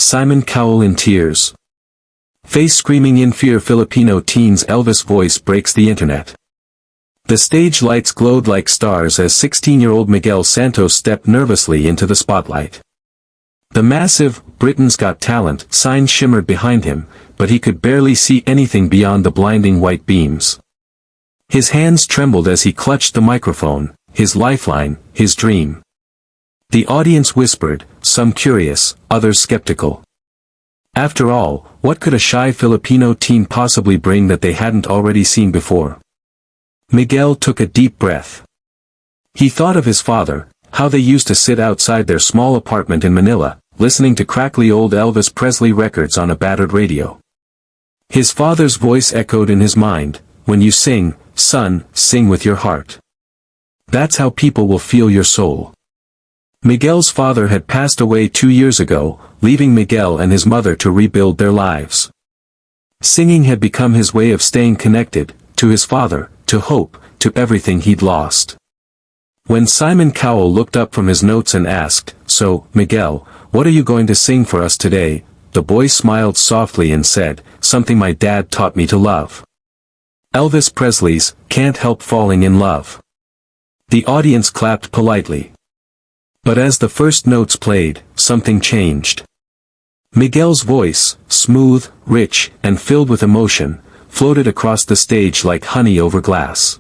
Simon Cowell in tears. Face screaming in fear. Filipino teen's Elvis voice breaks the internet. The stage lights glowed like stars as 16-year-old Miguel Santos stepped nervously into the spotlight. The massive "Britain's Got Talent" sign shimmered behind him, but he could barely see anything beyond the blinding white beams. His hands trembled as he clutched the microphone, his lifeline, his dream. The audience whispered, some curious, others skeptical. After all, what could a shy Filipino teen possibly bring that they hadn't already seen before? Miguel took a deep breath. He thought of his father, how they used to sit outside their small apartment in Manila, listening to crackly old Elvis Presley records on a battered radio. His father's voice echoed in his mind, "When you sing, son, sing with your heart. That's how people will feel your soul." Miguel's father had passed away 2 years ago, leaving Miguel and his mother to rebuild their lives. Singing had become his way of staying connected, to his father, to hope, to everything he'd lost. When Simon Cowell looked up from his notes and asked, "So, Miguel, what are you going to sing for us today?" the boy smiled softly and said, "Something my dad taught me to love. Elvis Presley's, Can't Help Falling in Love." The audience clapped politely. But as the first notes played, something changed. Miguel's voice, smooth, rich, and filled with emotion, floated across the stage like honey over glass.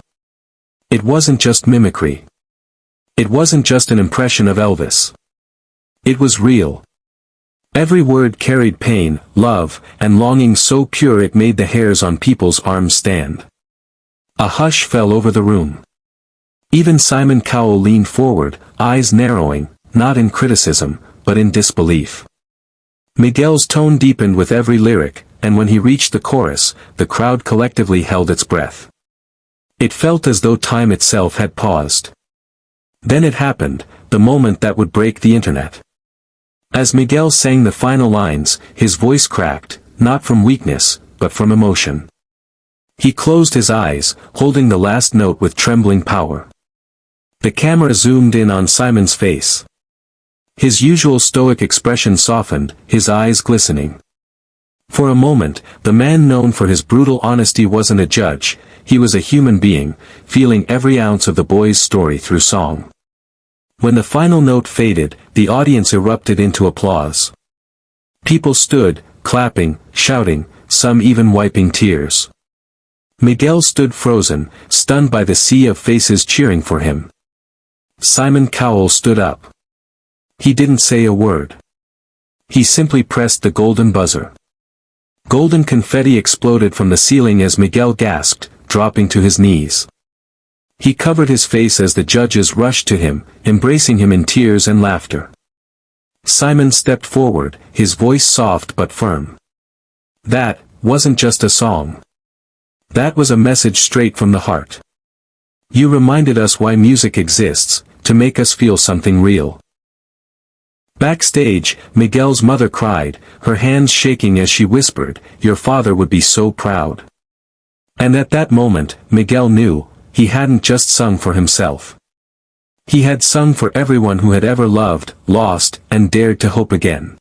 It wasn't just mimicry. It wasn't just an impression of Elvis. It was real. Every word carried pain, love, and longing so pure it made the hairs on people's arms stand. A hush fell over the room. Even Simon Cowell leaned forward, eyes narrowing, not in criticism, but in disbelief. Miguel's tone deepened with every lyric, and when he reached the chorus, the crowd collectively held its breath. It felt as though time itself had paused. Then it happened, the moment that would break the internet. As Miguel sang the final lines, his voice cracked, not from weakness, but from emotion. He closed his eyes, holding the last note with trembling power. The camera zoomed in on Simon's face. His usual stoic expression softened, his eyes glistening. For a moment, the man known for his brutal honesty wasn't a judge, he was a human being, feeling every ounce of the boy's story through song. When the final note faded, the audience erupted into applause. People stood, clapping, shouting, some even wiping tears. Miguel stood frozen, stunned by the sea of faces cheering for him. Simon Cowell stood up. He didn't say a word. He simply pressed the golden buzzer. Golden confetti exploded from the ceiling as Miguel gasped, dropping to his knees. He covered his face as the judges rushed to him, embracing him in tears and laughter. Simon stepped forward, his voice soft but firm. That wasn't just a song. That was a message straight from the heart. You reminded us why music exists, to make us feel something real. Backstage, Miguel's mother cried, her hands shaking as she whispered, "Your father would be so proud." And at that moment, Miguel knew, he hadn't just sung for himself. He had sung for everyone who had ever loved, lost, and dared to hope again.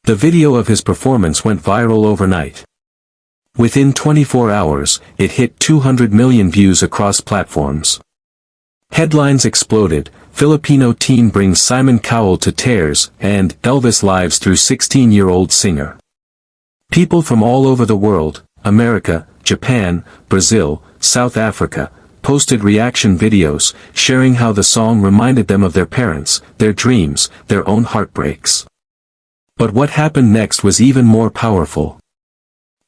The video of his performance went viral overnight. Within 24 hours, it hit 200 million views across platforms. Headlines exploded, Filipino teen brings Simon Cowell to tears, and Elvis lives through 16-year-old singer. People from all over the world, America, Japan, Brazil, South Africa, posted reaction videos, sharing how the song reminded them of their parents, their dreams, their own heartbreaks. But what happened next was even more powerful.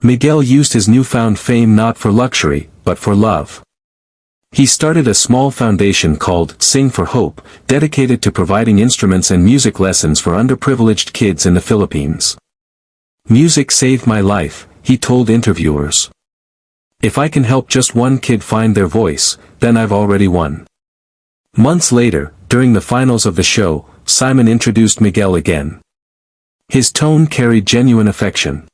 Miguel used his newfound fame not for luxury, but for love. He started a small foundation called Sing for Hope, dedicated to providing instruments and music lessons for underprivileged kids in the Philippines. "Music saved my life," he told interviewers. "If I can help just one kid find their voice, then I've already won." Months later, during the finals of the show, Simon introduced Miguel again. His tone carried genuine affection.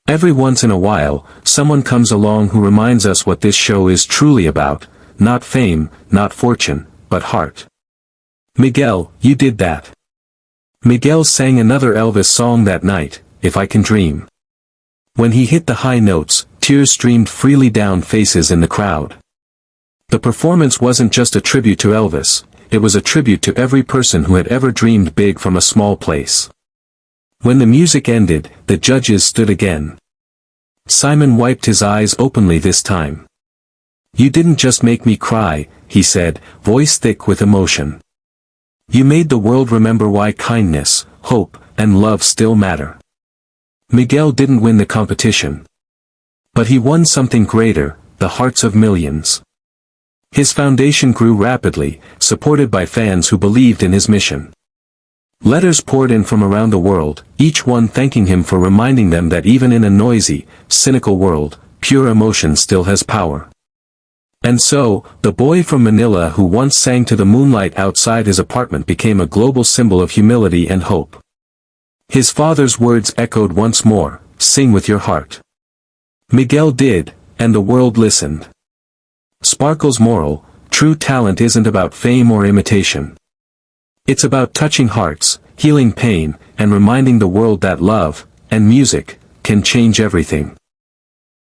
"Every once in a while, someone comes along who reminds us what this show is truly about, not fame, not fortune, but heart. Miguel, you did that. Miguel sang another Elvis song that night, If I Can Dream. When he hit the high notes, tears streamed freely down faces in the crowd. The performance wasn't just a tribute to Elvis, it was a tribute to every person who had ever dreamed big from a small place. When the music ended, the judges stood again. Simon wiped his eyes openly this time. "You didn't just make me cry," he said, voice thick with emotion. "You made the world remember why kindness, hope, and love still matter." Miguel didn't win the competition. But he won something greater, the hearts of millions. His foundation grew rapidly, supported by fans who believed in his mission. Letters poured in from around the world, each one thanking him for reminding them that even in a noisy, cynical world, pure emotion still has power. And so, the boy from Manila who once sang to the moonlight outside his apartment became a global symbol of humility and hope. His father's words echoed once more, "Sing with your heart." Miguel did, and the world listened. Sparkle's moral: true talent isn't about fame or imitation. It's about touching hearts, healing pain, and reminding the world that love, and music, can change everything.